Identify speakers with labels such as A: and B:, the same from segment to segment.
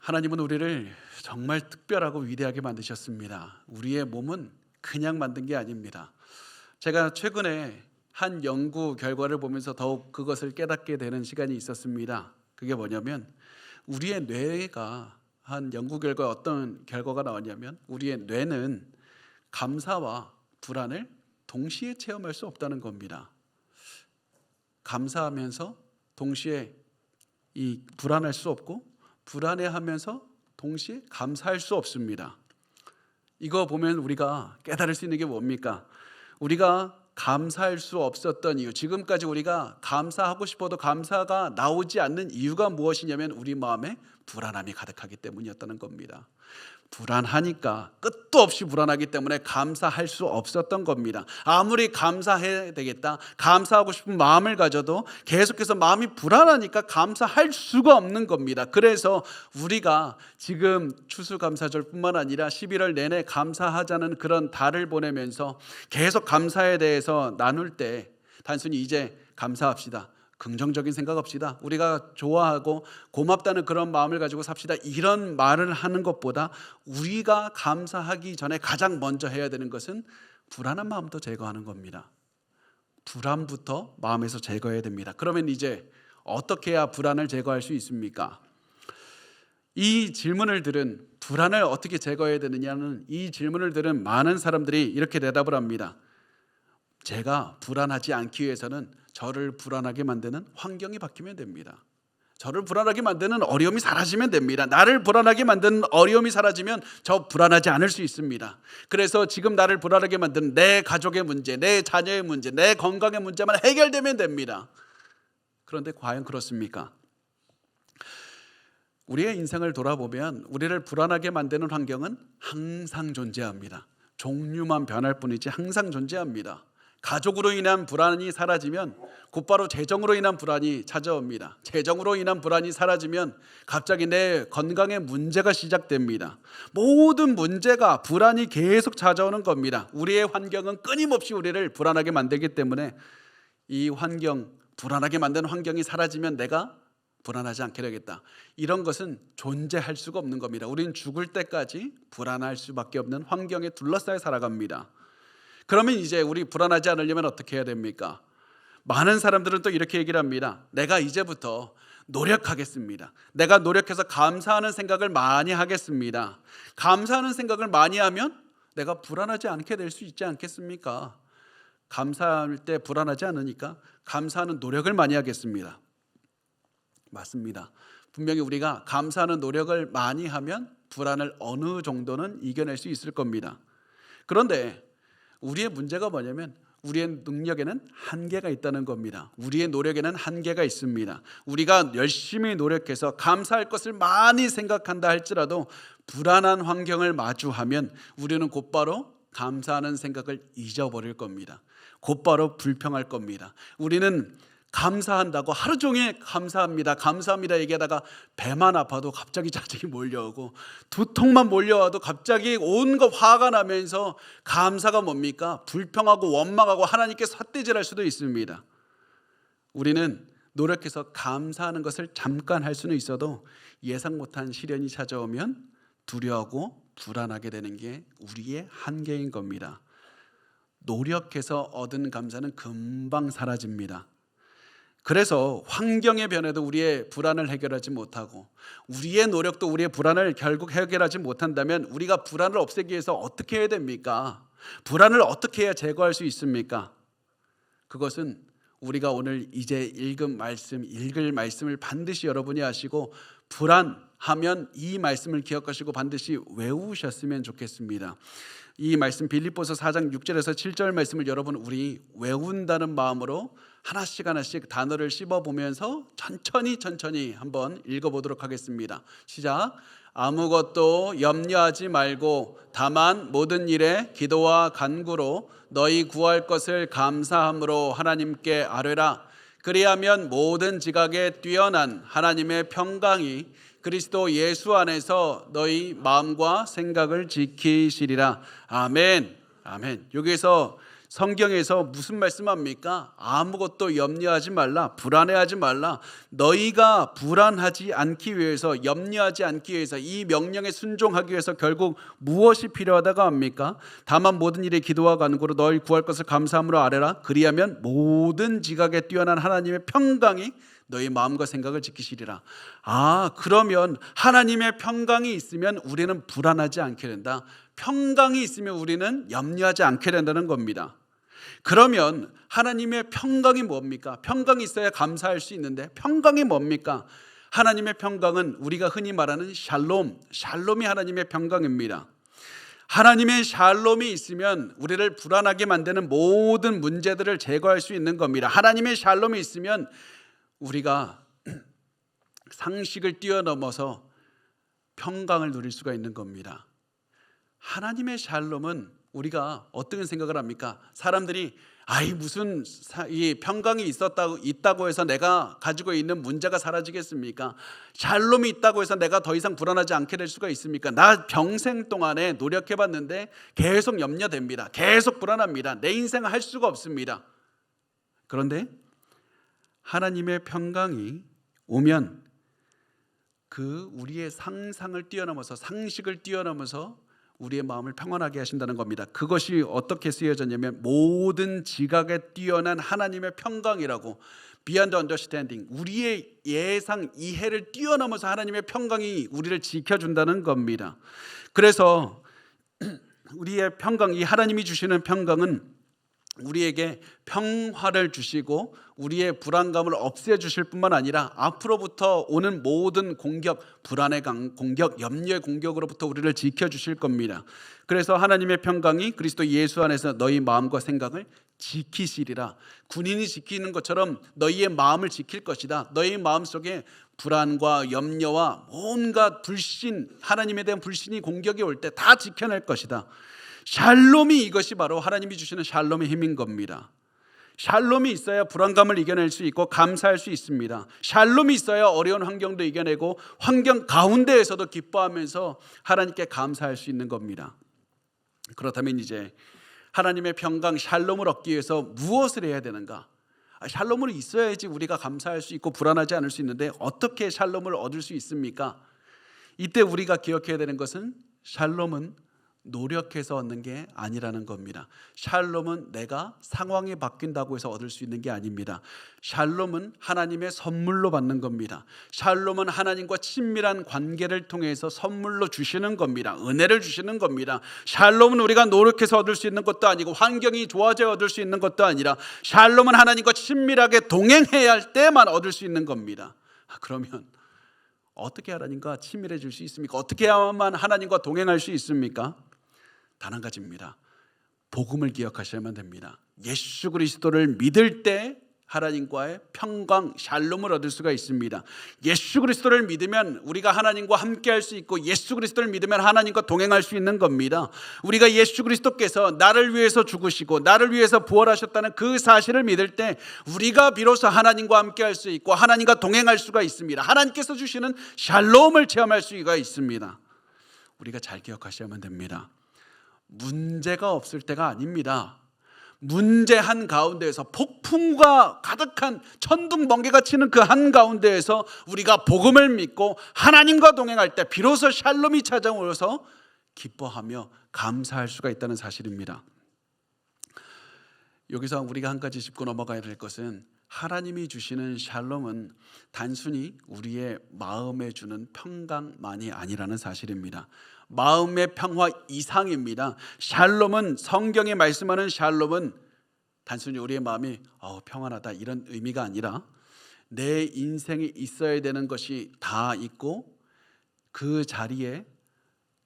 A: 하나님은 우리를 정말 특별하고 위대하게 만드셨습니다. 우리의 몸은 그냥 만든 게 아닙니다. 제가 최근에 한 연구 결과를 보면서 더욱 그것을 깨닫게 되는 시간이 있었습니다. 그게 뭐냐면 우리의 뇌가 한 연구 결과에 어떤 결과가 나왔냐면 우리의 뇌는 감사와 불안을 동시에 체험할 수 없다는 겁니다. 감사하면서 동시에 이 불안할 수 없고 불안해하면서 동시에 감사할 수 없습니다. 이거 보면 우리가 깨달을 수 있는 게 뭡니까? 우리가 감사할 수 없었던 이유, 지금까지 우리가 감사하고 싶어도 감사가 나오지 않는 이유가 무엇이냐면 우리 마음에 불안함이 가득하기 때문이었다는 겁니다. 불안하니까 끝도 없이 불안하기 때문에 감사할 수 없었던 겁니다. 아무리 감사해야 되겠다, 감사하고 싶은 마음을 가져도 계속해서 마음이 불안하니까 감사할 수가 없는 겁니다. 그래서 우리가 지금 추수감사절뿐만 아니라 11월 내내 감사하자는 그런 달을 보내면서 계속 감사에 대해서 나눌 때 단순히 이제 감사합시다, 긍정적인 생각합시다, 우리가 좋아하고 고맙다는 그런 마음을 가지고 삽시다, 이런 말을 하는 것보다 우리가 감사하기 전에 가장 먼저 해야 되는 것은 불안한 마음부터 제거하는 겁니다. 불안부터 마음에서 제거해야 됩니다. 그러면 이제 어떻게 해야 불안을 제거할 수 있습니까? 이 질문을 들은, 불안을 어떻게 제거해야 되느냐는 이 질문을 들은 많은 사람들이 이렇게 대답을 합니다. 제가 불안하지 않기 위해서는 저를 불안하게 만드는 환경이 바뀌면 됩니다. 저를 불안하게 만드는 어려움이 사라지면 됩니다. 나를 불안하게 만드는 어려움이 사라지면 저 불안하지 않을 수 있습니다. 그래서 지금 나를 불안하게 만드는 내 가족의 문제, 내 자녀의 문제, 내 건강의 문제만 해결되면 됩니다. 그런데 과연 그렇습니까? 우리의 인생을 돌아보면 우리를 불안하게 만드는 환경은 항상 존재합니다. 종류만 변할 뿐이지 항상 존재합니다. 가족으로 인한 불안이 사라지면 곧바로 재정으로 인한 불안이 찾아옵니다. 재정으로 인한 불안이 사라지면 갑자기 내 건강에 문제가 시작됩니다. 모든 문제가 불안이 계속 찾아오는 겁니다. 우리의 환경은 끊임없이 우리를 불안하게 만들기 때문에 이 환경, 불안하게 만드는 환경이 사라지면 내가 불안하지 않게 되겠다, 이런 것은 존재할 수가 없는 겁니다. 우리는 죽을 때까지 불안할 수밖에 없는 환경에 둘러싸여 살아갑니다. 그러면 이제 우리 불안하지 않으려면 어떻게 해야 됩니까? 많은 사람들은 또 이렇게 얘기를 합니다. 내가 이제부터 노력하겠습니다. 내가 노력해서 감사하는 생각을 많이 하겠습니다. 감사하는 생각을 많이 하면 내가 불안하지 않게 될 수 있지 않겠습니까? 감사할 때 불안하지 않으니까 감사하는 노력을 많이 하겠습니다. 맞습니다. 분명히 우리가 감사하는 노력을 많이 하면 불안을 어느 정도는 이겨낼 수 있을 겁니다. 그런데 우리의 문제가 뭐냐면 우리의 능력에는 한계가 있다는 겁니다. 우리의 노력에는 한계가 있습니다. 우리가 열심히 노력해서 감사할 것을 많이 생각한다 할지라도 불안한 환경을 마주하면 우리는 곧바로 감사하는 생각을 잊어버릴 겁니다. 곧바로 불평할 겁니다. 우리는 감사한다고 하루 종일 감사합니다, 감사합니다 얘기하다가 배만 아파도 갑자기 짜증이 몰려오고 두통만 몰려와도 갑자기 온갖 화가 나면서 감사가 뭡니까? 불평하고 원망하고 하나님께 삿대질할 수도 있습니다. 우리는 노력해서 감사하는 것을 잠깐 할 수는 있어도 예상 못한 시련이 찾아오면 두려워하고 불안하게 되는 게 우리의 한계인 겁니다. 노력해서 얻은 감사는 금방 사라집니다. 그래서 환경의 변화도 우리의 불안을 해결하지 못하고 우리의 노력도 우리의 불안을 결국 해결하지 못한다면 우리가 불안을 없애기 위해서 어떻게 해야 됩니까? 불안을 어떻게 해야 제거할 수 있습니까? 그것은 우리가 오늘 이제 읽을 말씀을 반드시 여러분이 하시고 불안하면 이 말씀을 기억하시고 반드시 외우셨으면 좋겠습니다. 이 말씀 빌립보서 4장 6절에서 7절 말씀을 여러분 우리 외운다는 마음으로 하나씩 단어를 씹어보면서 천천히 한번 읽어보도록 하겠습니다. 시작. 아무것도 염려하지 말고 다만 모든 일에 기도와 간구로 너희 구할 것을 감사함으로 하나님께 아뢰라. 그리하면 모든 지각에 뛰어난 하나님의 평강이 그리스도 예수 안에서 너희 마음과 생각을 지키시리라. 아멘. 아멘. 여기서 성경에서 무슨 말씀합니까? 아무것도 염려하지 말라, 불안해하지 말라. 너희가 불안하지 않기 위해서, 염려하지 않기 위해서, 이 명령에 순종하기 위해서 결국 무엇이 필요하다고 합니까? 다만 모든 일에 기도와 간구로 너희 구할 것을 감사함으로 아뢰라. 그리하면 모든 지각에 뛰어난 하나님의 평강이 너희 마음과 생각을 지키시리라. 그러면 하나님의 평강이 있으면 우리는 불안하지 않게 된다. 평강이 있으면 우리는 염려하지 않게 된다는 겁니다. 그러면 하나님의 평강이 뭡니까? 평강이 있어야 감사할 수 있는데 평강이 뭡니까? 하나님의 평강은 우리가 흔히 말하는 샬롬이 하나님의 평강입니다. 하나님의 샬롬이 있으면 우리를 불안하게 만드는 모든 문제들을 제거할 수 있는 겁니다. 하나님의 샬롬이 있으면 우리가 상식을 뛰어넘어서 평강을 누릴 수가 있는 겁니다. 하나님의 샬롬은 우리가 어떤 생각을 합니까? 사람들이 무슨 이 평강이 있다고 해서 내가 가지고 있는 문제가 사라지겠습니까? 샬롬이 있다고 해서 내가 더 이상 불안하지 않게 될 수가 있습니까? 나 평생 동안에 노력해봤는데 계속 염려됩니다. 계속 불안합니다. 내 인생 할 수가 없습니다. 그런데 하나님의 평강이 오면 우리의 상상을 뛰어넘어서, 상식을 뛰어넘어서 우리의 마음을 평안하게 하신다는 겁니다. 그것이 어떻게 쓰여졌냐면 모든 지각에 뛰어난 하나님의 평강이라고, beyond understanding, 우리의 예상 이해를 뛰어넘어서 하나님의 평강이 우리를 지켜준다는 겁니다. 그래서 우리의 평강, 이 하나님이 주시는 평강은 우리에게 평화를 주시고 우리의 불안감을 없애주실 뿐만 아니라 앞으로부터 오는 모든 공격, 불안의 공격, 염려의 공격으로부터 우리를 지켜주실 겁니다. 그래서 하나님의 평강이 그리스도 예수 안에서 너희 마음과 생각을 지키시리라. 군인이 지키는 것처럼 너희의 마음을 지킬 것이다. 너희 마음속에 불안과 염려와 온갖 불신, 하나님에 대한 불신이 공격이 올 때 다 지켜낼 것이다. 샬롬이, 이것이 바로 하나님이 주시는 샬롬의 힘인 겁니다. 샬롬이 있어야 불안감을 이겨낼 수 있고 감사할 수 있습니다. 샬롬이 있어야 어려운 환경도 이겨내고 환경 가운데에서도 기뻐하면서 하나님께 감사할 수 있는 겁니다. 그렇다면 이제 하나님의 평강, 샬롬을 얻기 위해서 무엇을 해야 되는가? 샬롬을 있어야지 우리가 감사할 수 있고 불안하지 않을 수 있는데 어떻게 샬롬을 얻을 수 있습니까? 이때 우리가 기억해야 되는 것은 샬롬은 노력해서 얻는 게 아니라는 겁니다. 샬롬은 내가 상황이 바뀐다고 해서 얻을 수 있는 게 아닙니다. 샬롬은 하나님의 선물로 받는 겁니다. 샬롬은 하나님과 친밀한 관계를 통해서 선물로 주시는 겁니다. 은혜를 주시는 겁니다. 샬롬은 우리가 노력해서 얻을 수 있는 것도 아니고 환경이 좋아져 얻을 수 있는 것도 아니라 샬롬은 하나님과 친밀하게 동행해야 할 때만 얻을 수 있는 겁니다. 그러면 어떻게 하나님과 친밀해질 수 있습니까? 어떻게 해야만 하나님과 동행할 수 있습니까? 단 한 가지입니다. 복음을 기억하셔야만 됩니다. 예수 그리스도를 믿을 때 하나님과의 평강, 샬롬을 얻을 수가 있습니다. 예수 그리스도를 믿으면 우리가 하나님과 함께 할 수 있고 예수 그리스도를 믿으면 하나님과 동행할 수 있는 겁니다. 우리가 예수 그리스도께서 나를 위해서 죽으시고 나를 위해서 부활하셨다는 그 사실을 믿을 때 우리가 비로소 하나님과 함께 할 수 있고 하나님과 동행할 수가 있습니다. 하나님께서 주시는 샬롬을 체험할 수가 있습니다. 우리가 잘 기억하셔야만 됩니다. 문제가 없을 때가 아닙니다. 문제 한가운데에서, 폭풍과 가득한 천둥 번개가 치는 그 한가운데에서 우리가 복음을 믿고 하나님과 동행할 때 비로소 샬롬이 찾아오셔서 기뻐하며 감사할 수가 있다는 사실입니다. 여기서 우리가 한 가지 짚고 넘어가야 될 것은 하나님이 주시는 샬롬은 단순히 우리의 마음에 주는 평강만이 아니라는 사실입니다. 마음의 평화 이상입니다. 샬롬은, 성경에 말씀하는 샬롬은 단순히 우리의 마음이 평안하다 이런 의미가 아니라 내 인생에 있어야 되는 것이 다 있고 그 자리에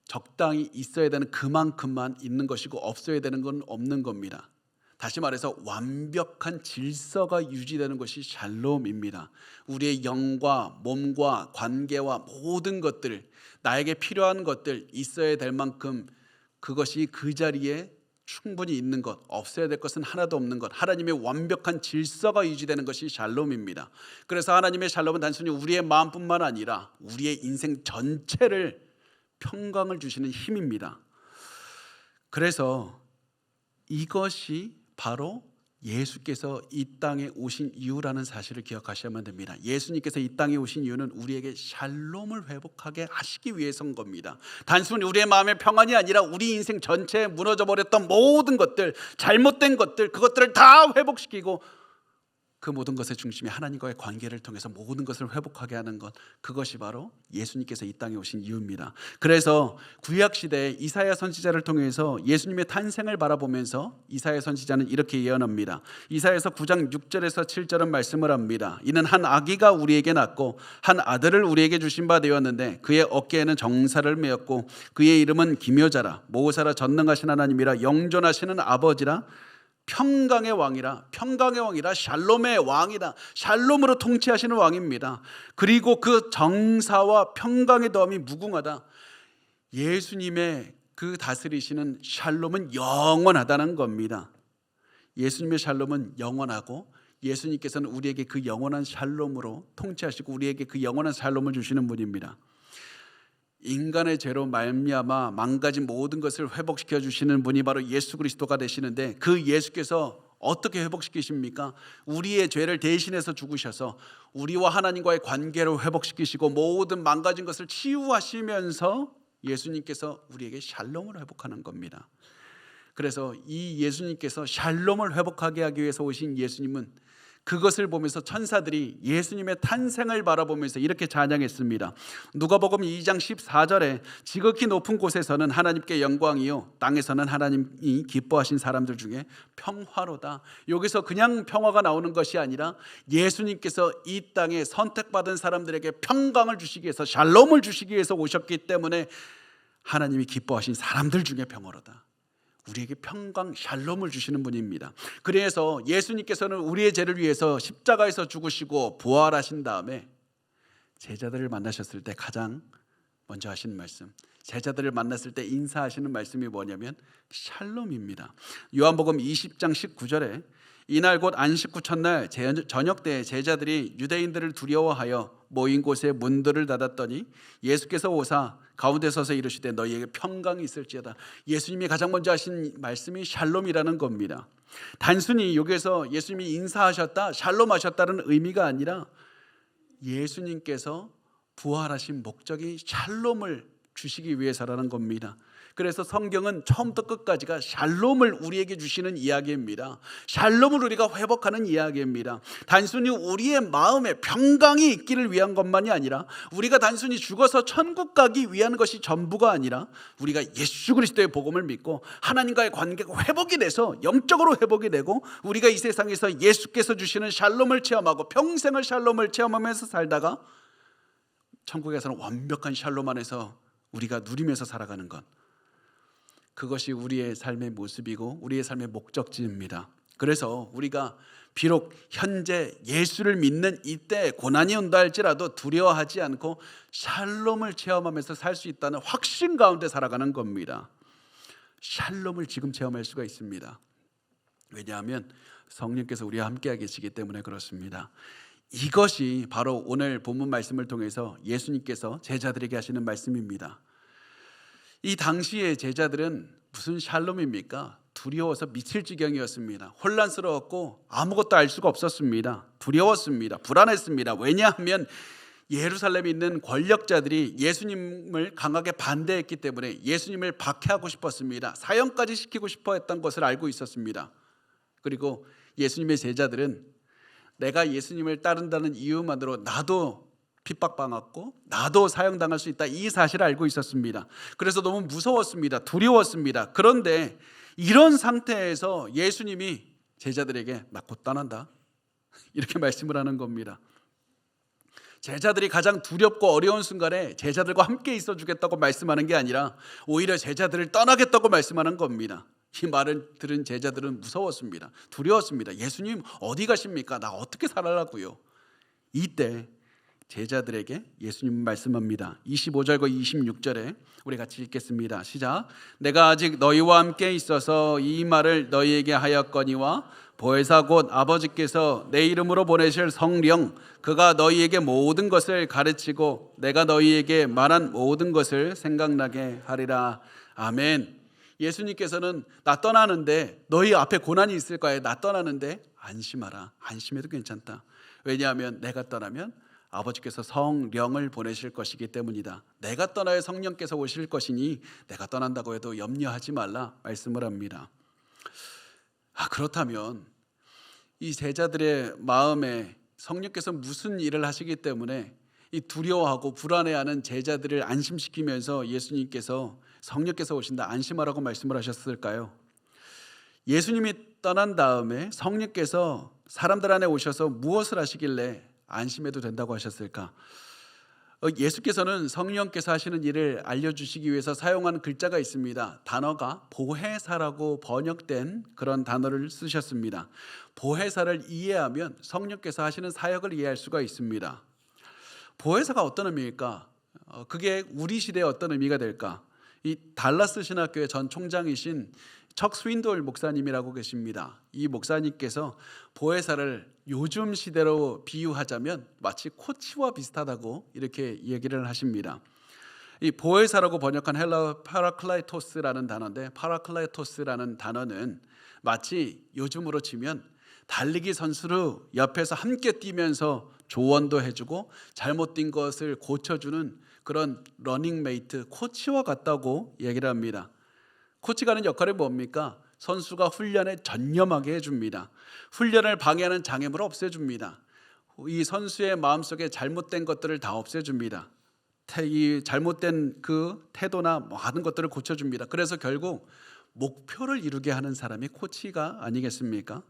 A: 적당히 있어야 되는 그만큼만 있는 것이고 없어야 되는 건 없는 겁니다. 다시 말해서 완벽한 질서가 유지되는 것이 샬롬입니다. 우리의 영과 몸과 관계와 모든 것들, 나에게 필요한 것들, 있어야 될 만큼 그것이 그 자리에 충분히 있는 것, 없어야 될 것은 하나도 없는 것, 하나님의 완벽한 질서가 유지되는 것이 샬롬입니다. 그래서 하나님의 샬롬은 단순히 우리의 마음뿐만 아니라 우리의 인생 전체를 평강을 주시는 힘입니다. 그래서 이것이 바로 예수께서 이 땅에 오신 이유라는 사실을 기억하셔야만 됩니다. 예수님께서 이 땅에 오신 이유는 우리에게 샬롬을 회복하게 하시기 위해서인 겁니다. 단순히 우리의 마음의 평안이 아니라 우리 인생 전체에 무너져 버렸던 모든 것들, 잘못된 것들, 그것들을 다 회복시키고 그 모든 것의 중심이 하나님과의 관계를 통해서 모든 것을 회복하게 하는 것, 그것이 바로 예수님께서 이 땅에 오신 이유입니다. 그래서 구약시대에 이사야 선지자를 통해서 예수님의 탄생을 바라보면서 이사야 선지자는 이렇게 예언합니다. 이사야서 9장 6절에서 7절은 말씀을 합니다. 이는 한 아기가 우리에게 낳고 한 아들을 우리에게 주신 바 되었는데 그의 어깨에는 정사를 메었고 그의 이름은 기묘자라 모사라 전능하신 하나님이라 영존하시는 아버지라 평강의 왕이라 샬롬의 왕이다. 샬롬으로 통치하시는 왕입니다. 그리고 그 정사와 평강의 덤이 무궁하다. 예수님의 그 다스리시는 샬롬은 영원하다는 겁니다. 예수님의 샬롬은 영원하고 예수님께서는 우리에게 그 영원한 샬롬으로 통치하시고 우리에게 그 영원한 샬롬을 주시는 분입니다. 인간의 죄로 말미암아 망가진 모든 것을 회복시켜 주시는 분이 바로 예수 그리스도가 되시는데 그 예수께서 어떻게 회복시키십니까? 우리의 죄를 대신해서 죽으셔서 우리와 하나님과의 관계를 회복시키시고 모든 망가진 것을 치유하시면서 예수님께서 우리에게 샬롬을 회복하는 겁니다. 그래서 이 예수님께서 샬롬을 회복하게 하기 위해서 오신 예수님은 그것을 보면서 천사들이 예수님의 탄생을 바라보면서 이렇게 찬양했습니다. 누가복음 2장 14절에 지극히 높은 곳에서는 하나님께 영광이요 땅에서는 하나님이 기뻐하신 사람들 중에 평화로다. 여기서 그냥 평화가 나오는 것이 아니라 예수님께서 이 땅에 선택받은 사람들에게 평강을 주시기 위해서 샬롬을 주시기 위해서 오셨기 때문에 하나님이 기뻐하신 사람들 중에 평화로다. 우리에게 평강 샬롬을 주시는 분입니다. 그래서 예수님께서는 우리의 죄를 위해서 십자가에서 죽으시고 부활하신 다음에 제자들을 만나셨을 때 가장 먼저 하신 말씀, 제자들을 만났을 때 인사하시는 말씀이 뭐냐면 샬롬입니다. 요한복음 20장 19절에 이날 곧 안식 후 첫날 저녁 때 제자들이 유대인들을 두려워하여 모인 곳에 문들을 닫았더니 예수께서 오사 가운데 서서 이르시되 너희에게 평강이 있을지어다. 예수님이 가장 먼저 하신 말씀이 샬롬이라는 겁니다. 단순히 여기에서 예수님이 인사하셨다, 샬롬하셨다는 의미가 아니라 예수님께서 부활하신 목적이 샬롬을 주시기 위해서라는 겁니다. 그래서 성경은 처음부터 끝까지가 샬롬을 우리에게 주시는 이야기입니다. 샬롬을 우리가 회복하는 이야기입니다. 단순히 우리의 마음에 평강이 있기를 위한 것만이 아니라 우리가 단순히 죽어서 천국 가기 위한 것이 전부가 아니라 우리가 예수 그리스도의 복음을 믿고 하나님과의 관계가 회복이 돼서 영적으로 회복이 되고 우리가 이 세상에서 예수께서 주시는 샬롬을 체험하고 평생을 샬롬을 체험하면서 살다가 천국에서는 완벽한 샬롬 안에서 우리가 누리면서 살아가는 것, 그것이 우리의 삶의 모습이고 우리의 삶의 목적지입니다. 그래서 우리가 비록 현재 예수를 믿는 이때 고난이 온다 할지라도 두려워하지 않고 샬롬을 체험하면서 살 수 있다는 확신 가운데 살아가는 겁니다. 샬롬을 지금 체험할 수가 있습니다. 왜냐하면 성령께서 우리와 함께 계시기 때문에 그렇습니다. 이것이 바로 오늘 본문 말씀을 통해서 예수님께서 제자들에게 하시는 말씀입니다. 이 당시의 제자들은 무슨 샬롬입니까? 두려워서 미칠 지경이었습니다. 혼란스러웠고 아무것도 알 수가 없었습니다. 두려웠습니다. 불안했습니다. 왜냐하면 예루살렘에 있는 권력자들이 예수님을 강하게 반대했기 때문에 예수님을 박해하고 싶었습니다. 사형까지 시키고 싶어 했던 것을 알고 있었습니다. 그리고 예수님의 제자들은 내가 예수님을 따른다는 이유만으로 나도 핍박받았고 나도 사형당할 수 있다, 이 사실을 알고 있었습니다. 그래서 너무 무서웠습니다. 두려웠습니다. 그런데 이런 상태에서 예수님이 제자들에게 나 곧 떠난다 이렇게 말씀을 하는 겁니다. 제자들이 가장 두렵고 어려운 순간에 제자들과 함께 있어 주겠다고 말씀하는 게 아니라 오히려 제자들을 떠나겠다고 말씀하는 겁니다. 이 말을 들은 제자들은 무서웠습니다. 두려웠습니다. 예수님 어디 가십니까? 나 어떻게 살아라고요? 이때 제자들에게 예수님은 말씀합니다. 25절과 26절에 우리 같이 읽겠습니다. 시작. 내가 아직 너희와 함께 있어서 이 말을 너희에게 하였거니와 보혜사 곧 아버지께서 내 이름으로 보내실 성령 그가 너희에게 모든 것을 가르치고 내가 너희에게 말한 모든 것을 생각나게 하리라. 아멘. 예수님께서는 나 떠나는데 너희 앞에 고난이 있을 거야. 나 떠나는데 안심하라. 안심해도 괜찮다. 왜냐하면 내가 떠나면 아버지께서 성령을 보내실 것이기 때문이다. 내가 떠나야 성령께서 오실 것이니 내가 떠난다고 해도 염려하지 말라 말씀을 합니다. 그렇다면 이 제자들의 마음에 성령께서 무슨 일을 하시기 때문에 이 두려워하고 불안해하는 제자들을 안심시키면서 예수님께서 성령께서 오신다 안심하라고 말씀을 하셨을까요? 예수님이 떠난 다음에 성령께서 사람들 안에 오셔서 무엇을 하시길래 안심해도 된다고 하셨을까? 예수께서는 성령께서 하시는 일을 알려주시기 위해서 사용한 글자가 있습니다. 단어가 보혜사라고 번역된 그런 단어를 쓰셨습니다. 보혜사를 이해하면 성령께서 하시는 사역을 이해할 수가 있습니다. 보혜사가 어떤 의미일까? 그게 우리 시대에 어떤 의미가 될까? 이 달라스 신학교의 전 총장이신 척 스윈돌 목사님이라고 계십니다. 이 목사님께서 보혜사를 요즘 시대로 비유하자면 마치 코치와 비슷하다고 이렇게 얘기를 하십니다. 이 보혜사라고 번역한 헬라어 파라클라이토스라는 단어인데, 파라클라이토스라는 단어는 마치 요즘으로 치면 달리기 선수로 옆에서 함께 뛰면서 조언도 해주고 잘못 뛴 것을 고쳐주는 그런 러닝메이트, 코치와 같다고 얘기를 합니다. 코치가 하는 역할이 뭡니까? 선수가 훈련에 전념하게 해줍니다. 훈련을 방해하는 장애물을 없애줍니다. 이 선수의 마음속에 잘못된 것들을 다 없애줍니다. 이 잘못된 그 태도나 많은 것들을 고쳐줍니다. 그래서 결국 목표를 이루게 하는 사람이 코치가 아니겠습니까?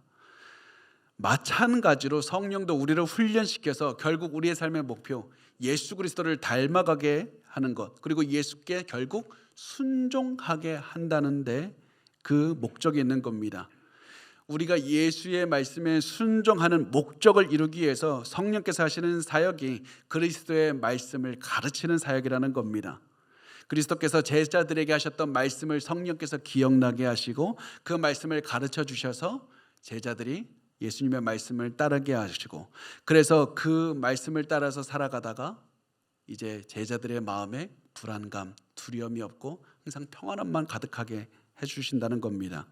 A: 마찬가지로 성령도 우리를 훈련시켜서 결국 우리의 삶의 목표, 예수 그리스도를 닮아가게 하는 것, 그리고 예수께 결국 순종하게 한다는데 그 목적이 있는 겁니다. 우리가 예수의 말씀에 순종하는 목적을 이루기 위해서 성령께서 하시는 사역이 그리스도의 말씀을 가르치는 사역이라는 겁니다. 그리스도께서 제자들에게 하셨던 말씀을 성령께서 기억나게 하시고 그 말씀을 가르쳐 주셔서 제자들이 예수님의 말씀을 따르게 하시고, 그래서 그 말씀을 따라서 살아가다가 이제 제자들의 마음에 불안감, 두려움이 없고 항상 평안함만 가득하게 해주신다는 겁니다.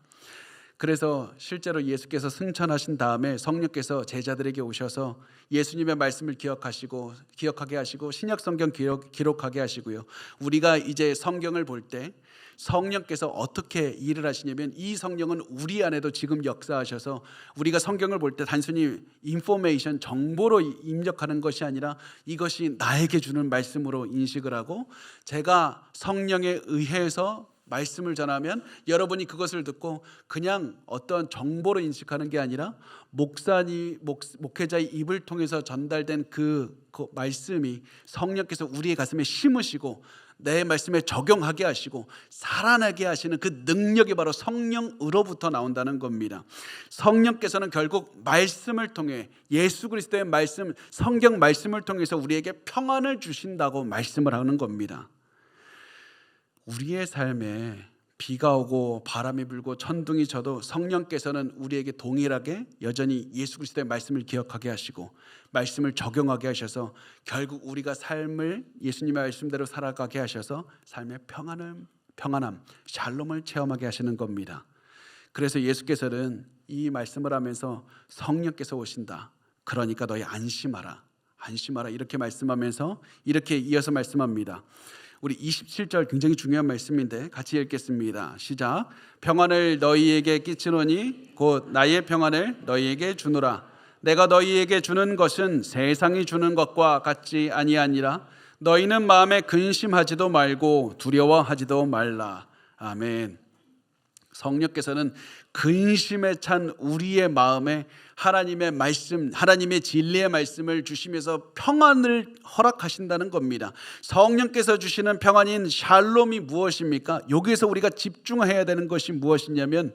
A: 그래서 실제로 예수께서 승천하신 다음에 성령께서 제자들에게 오셔서 예수님의 말씀을 기억하게 하시고 신약 성경 기록하게 하시고요. 우리가 이제 성경을 볼 때 성령께서 어떻게 일을 하시냐면, 이 성령은 우리 안에도 지금 역사하셔서 우리가 성경을 볼 때 단순히 인포메이션, 정보로 입력하는 것이 아니라 이것이 나에게 주는 말씀으로 인식을 하고, 제가 성령에 의해서 말씀을 전하면 여러분이 그것을 듣고 그냥 어떤 정보로 인식하는 게 아니라 목회자의 입을 통해서 전달된 그 말씀이 성령께서 우리의 가슴에 심으시고 내 말씀에 적용하게 하시고 살아나게 하시는 그 능력이 바로 성령으로부터 나온다는 겁니다. 성령께서는 결국 말씀을 통해, 예수 그리스도의 말씀, 성경 말씀을 통해서 우리에게 평안을 주신다고 말씀을 하는 겁니다. 우리의 삶에 비가 오고 바람이 불고 천둥이 쳐도 성령께서는 우리에게 동일하게 여전히 예수 그리스도의 말씀을 기억하게 하시고 말씀을 적용하게 하셔서 결국 우리가 삶을 예수님의 말씀대로 살아가게 하셔서 삶의 평안함, 샬롬을 체험하게 하시는 겁니다. 그래서 예수께서는 이 말씀을 하면서 성령께서 오신다, 그러니까 너희 안심하라 이렇게 말씀하면서 이렇게 이어서 말씀합니다. 우리 27절 굉장히 중요한 말씀인데 같이 읽겠습니다. 시작. 평안을 너희에게 끼치노니 곧 나의 평안을 너희에게 주노라. 내가 너희에게 주는 것은 세상이 주는 것과 같지 아니하니라. 너희는 마음에 근심하지도 말고 두려워하지도 말라. 아멘. 성령께서는 근심에 찬 우리의 마음에 하나님의 말씀, 하나님의 진리의 말씀을 주시면서 평안을 허락하신다는 겁니다. 성령께서 주시는 평안인 샬롬이 무엇입니까? 여기에서 우리가 집중해야 되는 것이 무엇이냐면,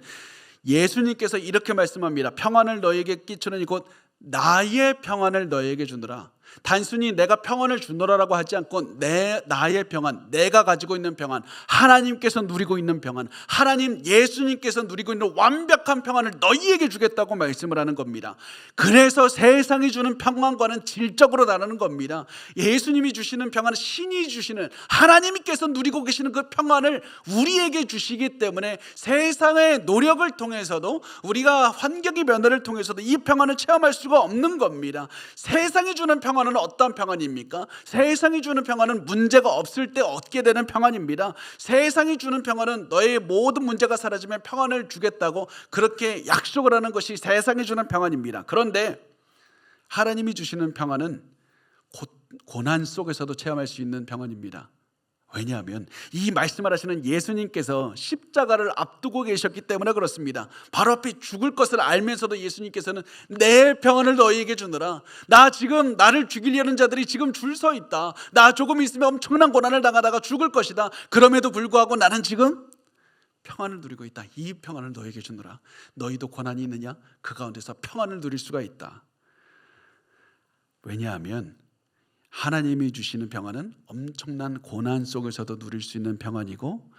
A: 예수님께서 이렇게 말씀합니다. 평안을 너에게 끼치노니 곧 나의 평안을 너에게 주노라. 단순히 내가 평안을 주노라라고 하지 않고 나의 평안, 내가 가지고 있는 평안, 하나님께서 누리고 있는 평안, 하나님 예수님께서 누리고 있는 완벽한 평안을 너희에게 주겠다고 말씀을 하는 겁니다. 그래서 세상이 주는 평안과는 질적으로 다르는 겁니다. 예수님이 주시는 평안은 신이 주시는, 하나님께서 누리고 계시는 그 평안을 우리에게 주시기 때문에 세상의 노력을 통해서도, 우리가 환경의 변화를 통해서도 이 평안을 체험할 수가 없는 겁니다. 세상이 주는 평안은 어떤 평안입니까? 세상이 주는 평안은 문제가 없을 때 얻게 되는 평안입니다. 세상이 주는 평안은 너의 모든 문제가 사라지면 평안을 주겠다고 그렇게 약속을 하는 것이 세상이 주는 평안입니다. 그런데 하나님이 주시는 평안은 고난 속에서도 체험할 수 있는 평안입니다. 왜냐하면 이 말씀을 하시는 예수님께서 십자가를 앞두고 계셨기 때문에 그렇습니다. 바로 앞에 죽을 것을 알면서도 예수님께서는 내 평안을 너희에게 주노라. 나 지금 나를 죽이려는 자들이 지금 줄 서 있다. 나 조금 있으면 엄청난 고난을 당하다가 죽을 것이다. 그럼에도 불구하고 나는 지금 평안을 누리고 있다. 이 평안을 너희에게 주노라. 너희도 고난이 있느냐? 그 가운데서 평안을 누릴 수가 있다. 왜냐하면 하나님이 주시는 평안은 엄청난 고난 속에서도 누릴 수 있는 평안이고,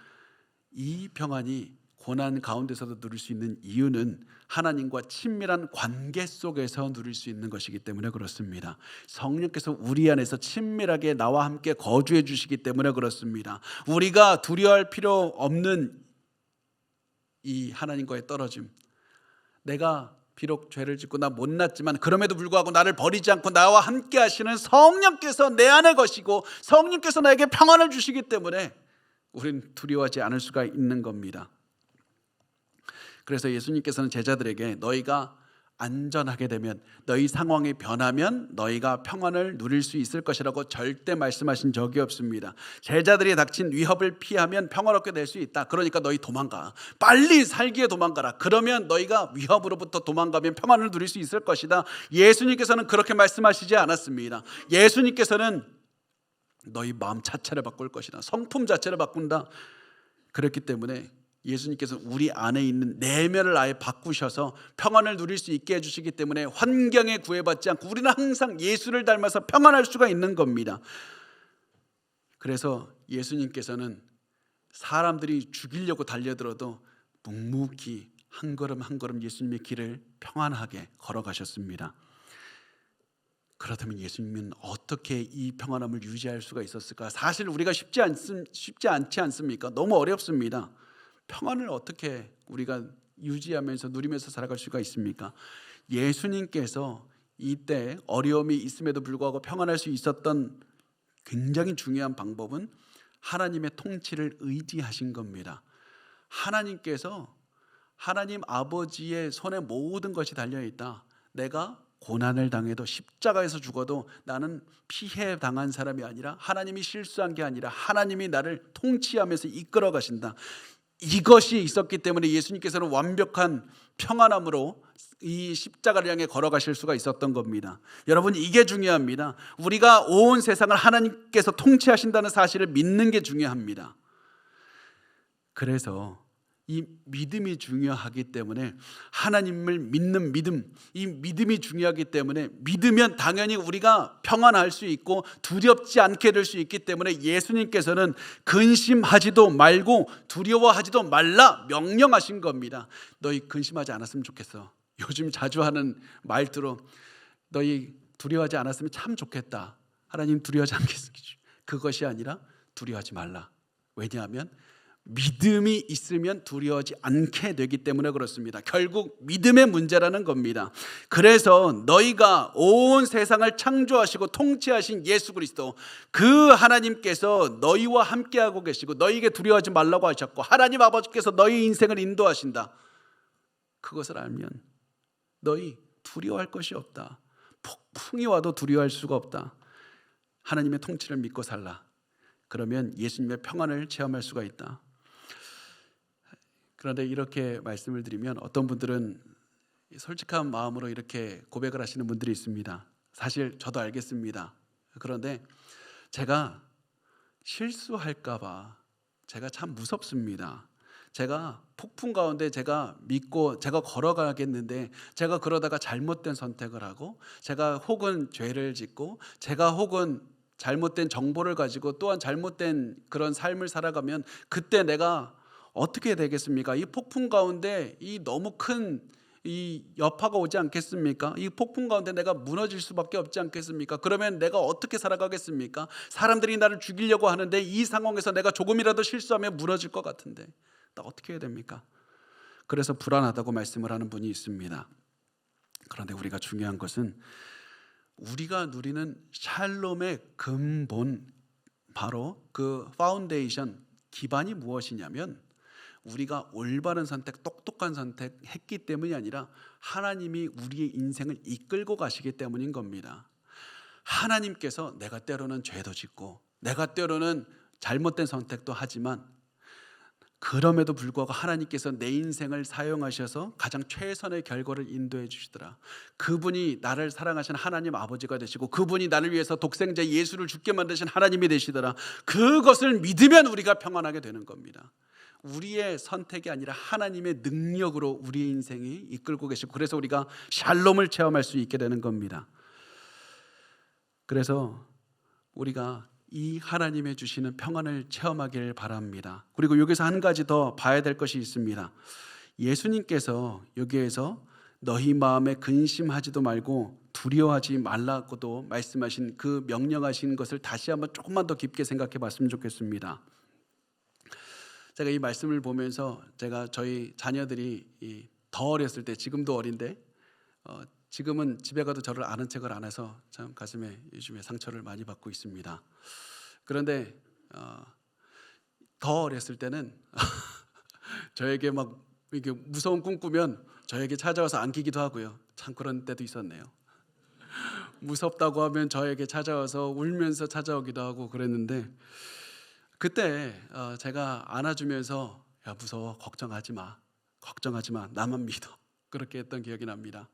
A: 이 평안이 고난 가운데서도 누릴 수 있는 이유는 하나님과 친밀한 관계 속에서 누릴 수 있는 것이기 때문에 그렇습니다. 성령께서 우리 안에서 친밀하게 나와 함께 거주해 주시기 때문에 그렇습니다. 우리가 두려워할 필요 없는 이 하나님과의 떨어짐, 내가 비록 죄를 짓고 나 못났지만 그럼에도 불구하고 나를 버리지 않고 나와 함께 하시는 성령께서 내 안에 거시고 성령께서 나에게 평안을 주시기 때문에 우리는 두려워하지 않을 수가 있는 겁니다. 그래서 예수님께서는 제자들에게 너희가 안전하게 되면, 너희 상황이 변하면 너희가 평안을 누릴 수 있을 것이라고 절대 말씀하신 적이 없습니다. 제자들이 닥친 위협을 피하면 평화롭게 될 수 있다. 그러니까 너희 도망가, 빨리 살기에 도망가라. 그러면 너희가 위협으로부터 도망가면 평안을 누릴 수 있을 것이다. 예수님께서는 그렇게 말씀하시지 않았습니다. 예수님께서는 너희 마음 자체를 바꿀 것이다, 성품 자체를 바꾼다. 그렇기 때문에 예수님께서 우리 안에 있는 내면을 아예 바꾸셔서 평안을 누릴 수 있게 해주시기 때문에 환경에 구애받지 않고 우리는 항상 예수를 닮아서 평안할 수가 있는 겁니다. 그래서 예수님께서는 사람들이 죽이려고 달려들어도 묵묵히 한 걸음 한 걸음 예수님의 길을 평안하게 걸어가셨습니다. 그렇다면 예수님은 어떻게 이 평안함을 유지할 수가 있었을까? 사실 우리가 쉽지 않지 않습니까? 너무 어렵습니다. 평안을 어떻게 우리가 유지하면서 누리면서 살아갈 수가 있습니까? 예수님께서 이때 어려움이 있음에도 불구하고 평안할 수 있었던 굉장히 중요한 방법은 하나님의 통치를 의지하신 겁니다. 하나님께서, 하나님 아버지의 손에 모든 것이 달려있다. 내가 고난을 당해도 십자가에서 죽어도 나는 피해 당한 사람이 아니라, 하나님이 실수한 게 아니라 하나님이 나를 통치하면서 이끌어 가신다. 이것이 있었기 때문에 예수님께서는 완벽한 평안함으로 이 십자가를 향해 걸어가실 수가 있었던 겁니다. 여러분, 이게 중요합니다. 우리가 온 세상을 하나님께서 통치하신다는 사실을 믿는 게 중요합니다. 그래서 이 믿음이 중요하기 때문에, 하나님을 믿는 믿음, 이 믿음이 중요하기 때문에, 믿으면 당연히 우리가 평안할 수 있고 두렵지 않게 될 수 있기 때문에 예수님께서는 근심하지도 말고 두려워하지도 말라 명령하신 겁니다. 너희 근심하지 않았으면 좋겠어. 요즘 자주 하는 말투로 너희 두려워하지 않았으면 참 좋겠다. 하나님 두려워하지 않겠습니까? 그것이 아니라 두려워하지 말라. 왜냐하면 믿음이 있으면 두려워하지 않게 되기 때문에 그렇습니다. 결국 믿음의 문제라는 겁니다. 그래서 너희가 온 세상을 창조하시고 통치하신 예수 그리스도, 그 하나님께서 너희와 함께하고 계시고 너희에게 두려워하지 말라고 하셨고, 하나님 아버지께서 너희 인생을 인도하신다. 그것을 알면 너희 두려워할 것이 없다. 폭풍이 와도 두려워할 수가 없다. 하나님의 통치를 믿고 살라. 그러면 예수님의 평안을 체험할 수가 있다. 그런데 이렇게 말씀을 드리면 어떤 분들은 솔직한 마음으로 이렇게 고백을 하시는 분들이 있습니다. 사실 저도 알겠습니다. 그런데 제가 실수할까 봐 제가 참 무섭습니다. 제가 폭풍 가운데 제가 믿고 제가 걸어가겠는데 제가 그러다가 잘못된 선택을 하고 제가 혹은 죄를 짓고 제가 혹은 잘못된 정보를 가지고 또한 잘못된 그런 삶을 살아가면 그때 내가 어떻게 되겠습니까? 이 폭풍 가운데 이 너무 큰 이 여파가 오지 않겠습니까? 이 폭풍 가운데 내가 무너질 수밖에 없지 않겠습니까? 그러면 내가 어떻게 살아가겠습니까? 사람들이 나를 죽이려고 하는데 이 상황에서 내가 조금이라도 실수하면 무너질 것 같은데 나 어떻게 해야 됩니까? 그래서 불안하다고 말씀을 하는 분이 있습니다. 그런데 우리가 중요한 것은 우리가 누리는 샬롬의 근본, 바로 그 파운데이션, 기반이 무엇이냐면 우리가 올바른 선택, 똑똑한 선택 했기 때문이 아니라 하나님이 우리의 인생을 이끌고 가시기 때문인 겁니다. 하나님께서 내가 때로는 죄도 짓고 내가 때로는 잘못된 선택도 하지만 그럼에도 불구하고 하나님께서 내 인생을 사용하셔서 가장 최선의 결과를 인도해 주시더라. 그분이 나를 사랑하신 하나님 아버지가 되시고 그분이 나를 위해서 독생자 예수를 죽게 만드신 하나님이 되시더라. 그것을 믿으면 우리가 평안하게 되는 겁니다. 우리의 선택이 아니라 하나님의 능력으로 우리의 인생이 이끌고 계시고 그래서 우리가 샬롬을 체험할 수 있게 되는 겁니다. 그래서 우리가 이 하나님의 주시는 평안을 체험하길 바랍니다. 그리고 여기서 한 가지 더 봐야 될 것이 있습니다. 예수님께서 여기에서 너희 마음에 근심하지도 말고 두려워하지 말라고도 말씀하신 그 명령하신 것을 다시 한번 조금만 더 깊게 생각해 봤으면 좋겠습니다. 제가 이 말씀을 보면서 제가 저희 자녀들이 더 어렸을 때, 지금도 어린데 지금은 집에 가도 저를 아는 척을 안 해서 참 가슴에 요즘에 상처를 많이 받고 있습니다. 그런데 더 어렸을 때는 저에게 막 이렇게 무서운 꿈 꾸면 저에게 찾아와서 안기기도 하고요. 참 그런 때도 있었네요. 무섭다고 하면 저에게 찾아와서 울면서 찾아오기도 하고 그랬는데 그때 제가 안아주면서 야 무서워 걱정하지 마 나만 믿어 그렇게 했던 기억이 납니다.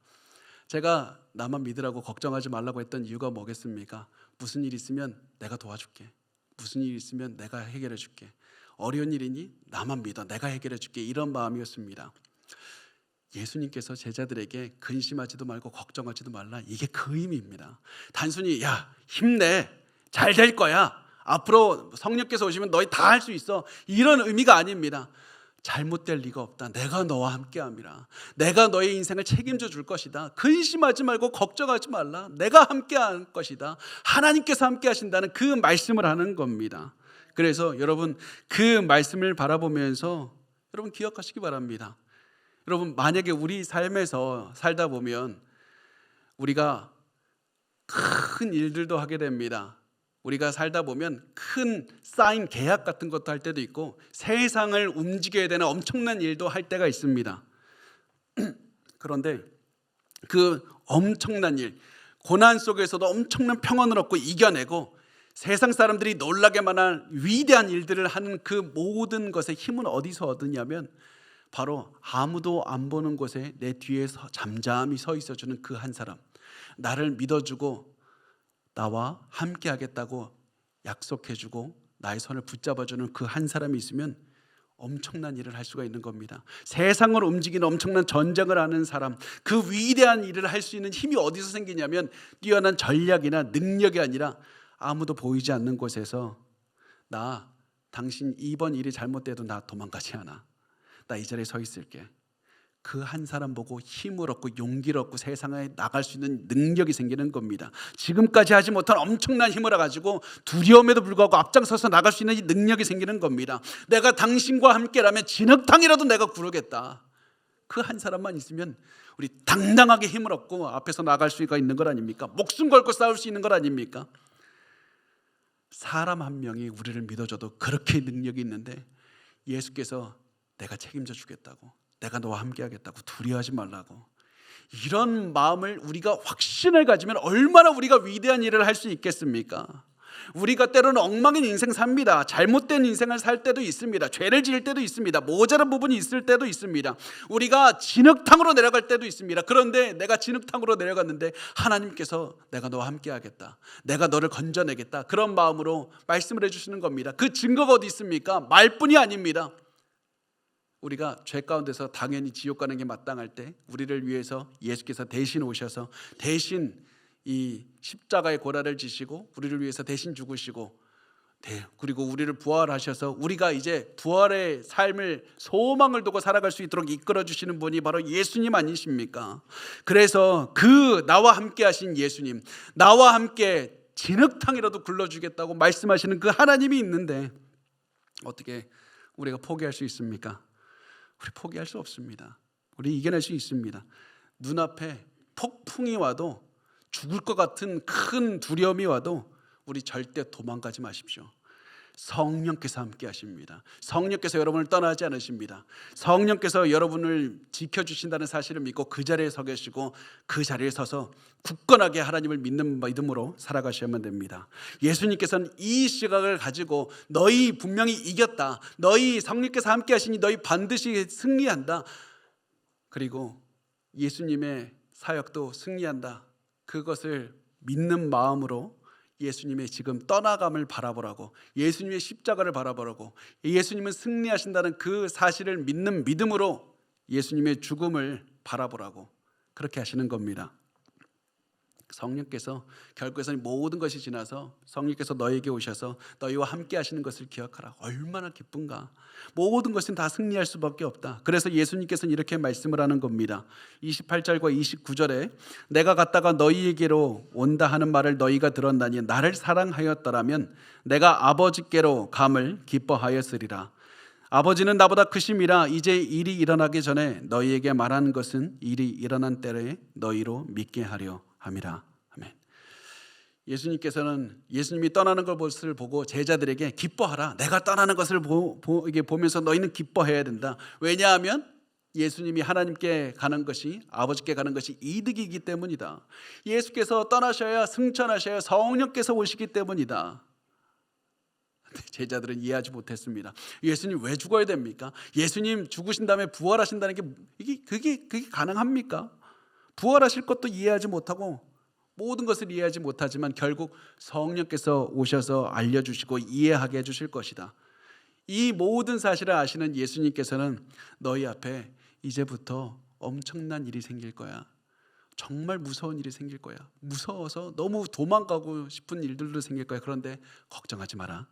A: 제가 나만 믿으라고 걱정하지 말라고 했던 이유가 뭐겠습니까? 무슨 일 있으면 내가 도와줄게. 무슨 일 있으면 내가 해결해 줄게. 어려운 일이니 나만 믿어. 내가 해결해 줄게. 이런 마음이었습니다. 예수님께서 제자들에게 근심하지도 말고 걱정하지도 말라. 이게 그 의미입니다. 단순히 야 힘내. 잘 될 거야. 앞으로 성령께서 오시면 너희 다 할 수 있어. 이런 의미가 아닙니다. 잘못될 리가 없다. 내가 너와 함께함이라. 내가 너의 인생을 책임져 줄 것이다. 근심하지 말고 걱정하지 말라. 내가 함께할 것이다. 하나님께서 함께 하신다는 그 말씀을 하는 겁니다. 그래서 여러분 그 말씀을 바라보면서 여러분 기억하시기 바랍니다. 여러분 만약에 우리 삶에서 살다 보면 우리가 큰 일들도 하게 됩니다. 우리가 살다 보면 큰 사인 계약 같은 것도 할 때도 있고 세상을 움직여야 되는 엄청난 일도 할 때가 있습니다. 그런데 그 엄청난 일, 고난 속에서도 엄청난 평안을 얻고 이겨내고 세상 사람들이 놀라게 만한 위대한 일들을 하는 그 모든 것의 힘은 어디서 얻느냐면 바로 아무도 안 보는 곳에 내 뒤에 잠잠히 서 있어주는 그 한 사람, 나를 믿어주고 나와 함께 하겠다고 약속해주고 나의 손을 붙잡아주는 그 한 사람이 있으면 엄청난 일을 할 수가 있는 겁니다. 세상을 움직이는 엄청난 전쟁을 하는 사람, 그 위대한 일을 할 수 있는 힘이 어디서 생기냐면 뛰어난 전략이나 능력이 아니라 아무도 보이지 않는 곳에서 나 당신 이번 일이 잘못돼도 나 도망가지 않아. 나 이 자리에 서 있을게. 그 한 사람 보고 힘을 얻고 용기를 얻고 세상에 나갈 수 있는 능력이 생기는 겁니다. 지금까지 하지 못한 엄청난 힘을 가지고 두려움에도 불구하고 앞장서서 나갈 수 있는 이 능력이 생기는 겁니다. 내가 당신과 함께라면 진흙탕이라도 내가 구르겠다. 그 한 사람만 있으면 우리 당당하게 힘을 얻고 앞에서 나갈 수가 있는 것 아닙니까? 목숨 걸고 싸울 수 있는 것 아닙니까? 사람 한 명이 우리를 믿어줘도 그렇게 능력이 있는데 예수께서 내가 책임져 주겠다고, 내가 너와 함께 하겠다고, 두려워하지 말라고, 이런 마음을 우리가 확신을 가지면 얼마나 우리가 위대한 일을 할 수 있겠습니까? 우리가 때로는 엉망인 인생 삽니다. 잘못된 인생을 살 때도 있습니다. 죄를 지을 때도 있습니다. 모자란 부분이 있을 때도 있습니다. 우리가 진흙탕으로 내려갈 때도 있습니다. 그런데 내가 진흙탕으로 내려갔는데 하나님께서 내가 너와 함께 하겠다, 내가 너를 건져내겠다, 그런 마음으로 말씀을 해주시는 겁니다. 그 증거가 어디 있습니까? 말뿐이 아닙니다. 우리가 죄 가운데서 당연히 지옥 가는 게 마땅할 때 우리를 위해서 예수께서 대신 오셔서 대신 이 십자가의 고난을 지시고 우리를 위해서 대신 죽으시고 그리고 우리를 부활하셔서 우리가 이제 부활의 삶을 소망을 두고 살아갈 수 있도록 이끌어 주시는 분이 바로 예수님 아니십니까? 그래서 그 나와 함께 하신 예수님, 나와 함께 진흙탕이라도 굴러주겠다고 말씀하시는 그 하나님이 있는데 어떻게 우리가 포기할 수 있습니까? 우리 포기할 수 없습니다. 우리 이겨낼 수 있습니다. 눈앞에 폭풍이 와도 죽을 것 같은 큰 두려움이 와도 우리 절대 도망가지 마십시오. 성령께서 함께 하십니다. 성령께서 여러분을 떠나지 않으십니다. 성령께서 여러분을 지켜주신다는 사실을 믿고 그 자리에 서 계시고 그 자리에 서서 굳건하게 하나님을 믿는 믿음으로 살아가셔야만 됩니다. 예수님께서는 이 시각을 가지고 너희 분명히 이겼다, 너희 성령께서 함께 하시니 너희 반드시 승리한다, 그리고 예수님의 사역도 승리한다, 그것을 믿는 마음으로 예수님의 지금 떠나감을 바라보라고, 예수님의 십자가를 바라보라고, 예수님은 승리하신다는 그 사실을 믿는 믿음으로 예수님의 죽음을 바라보라고 그렇게 하시는 겁니다. 성령께서 결국에는 모든 것이 지나서 성령께서 너에게 오셔서 너희와 함께 하시는 것을 기억하라. 얼마나 기쁜가. 모든 것은 다 승리할 수밖에 없다. 그래서 예수님께서는 이렇게 말씀을 하는 겁니다. 28절과 29절에 내가 갔다가 너희에게로 온다 하는 말을 너희가 들었나니 나를 사랑하였더라면 내가 아버지께로 감을 기뻐하였으리라. 아버지는 나보다 크심이라 이제 일이 일어나기 전에 너희에게 말한 것은 일이 일어난 때에 너희로 믿게 하려 함이라. 아멘. 예수님께서는 예수님이 떠나는 것을 보고 제자들에게 기뻐하라. 내가 떠나는 것을 보면서 너희는 기뻐해야 된다. 왜냐하면 예수님이 하나님께 가는 것이, 아버지께 가는 것이 이득이기 때문이다. 예수께서 떠나셔야 승천하셔야 성령께서 오시기 때문이다. 제자들은 이해하지 못했습니다. 예수님 왜 죽어야 됩니까? 예수님 죽으신 다음에 부활하신다는 게 그게 가능합니까? 부활하실 것도 이해하지 못하고 모든 것을 이해하지 못하지만 결국 성령께서 오셔서 알려주시고 이해하게 해주실 것이다. 이 모든 사실을 아시는 예수님께서는 너희 앞에 이제부터 엄청난 일이 생길 거야. 정말 무서운 일이 생길 거야. 무서워서 너무 도망가고 싶은 일들도 생길 거야. 그런데 걱정하지 마라.